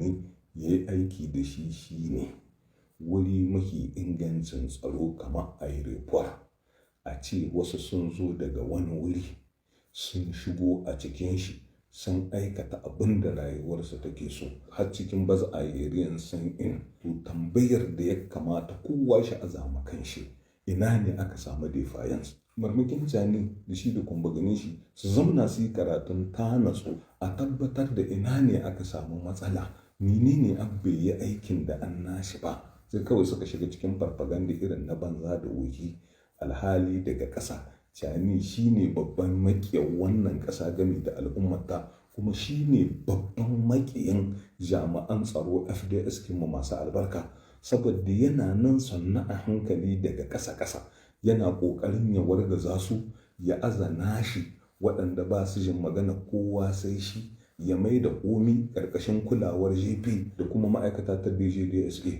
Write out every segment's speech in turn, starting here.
cani ya yi aiki da shi shine wuri mafi ingancin tsaro kamar airport. A ce wasu sun zo daga wani wuri sun shigo a cikin shi sun aikata abin da rayuwarsu take so har cikin baza a yariyan san in to tambayar da ya kamata kowa shi azama kan shi ina ne aka samu defiance. Marmakin cani da shi da kumbaganin shi su zamna su yi karatun ta natsu a tabbatar da ina ne aka samu matsala, menene abu bai yi aikin da an nashi ba, sai kawai suka shiga cikin farfaganda irin na banza da wuki. Alhali daga ƙasa cani shine babban maƙiyan wannan ƙasa game da al'ummata, kuma shine babban maƙiyin jami'an tsaro FDS kinmu masu albarka, saboda yana nan sannu a hankali daga ƙasa-ƙasa yana ƙoƙarin ya wargaza su, ya azana shi waɗanda ba su jin magana kowa sai shi, ya mai da komi ƙarƙashin kulawar GP da kuma ma'aikata ta DGDSA.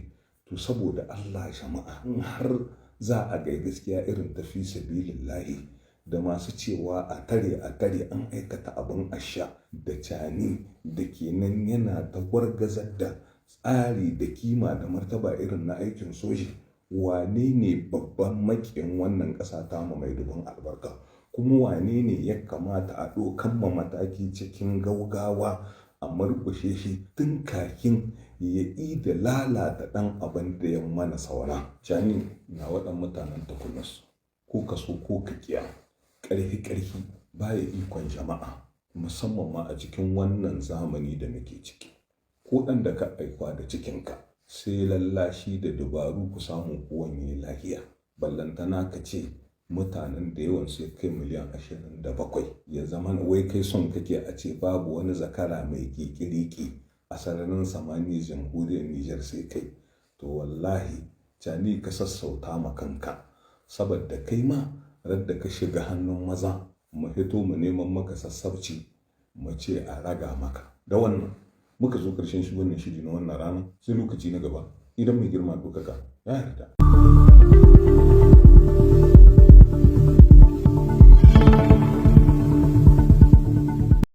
To saboda Allah jama'a, in har za a gai gaskiya irin tafi sabilillahi da masu cewa a tare an aikata abin asha da cani da kenan yana da wargazar da tsari da kima da martaba irin na aikin soji, wane ne babban maƙiyin wannan ƙasa ta mu mai dubin albarka, kuma wane ne ya kamata a ɗaukan ma mataki cikin gaugawa a murƙushe shi tun kakin ya da lalata ɗan abin da ya mana saura. Cani na waɗan mutanen takunas ko kaso ko kakiya ƙarfi baya ikon jama'a, musamman ma a cikin wannan zamani da muke ciki. Ko ɗan da ka aikwa da cikinka sai lallashi da dabaru ku samu kowanne lahiya. Ballantana ka ce mutanen da yawan sai kai miliyan 27 ya zama wai kai son kake a ce babu wani zakara mai kikiriki a sararin samaniyar jamhuriyar Nijar sai kai. To wallahi cani ka sassauta ma kanka, saboda kai ma radda ka shiga hannun maza mu hito mu neman maka sassabci mu ce a raga maka. Da wannan muka zo ƙarshen shi wannan shiri na wannan rana, sai lokaci na gaba idan mai girma ɗaukaka ya yarda.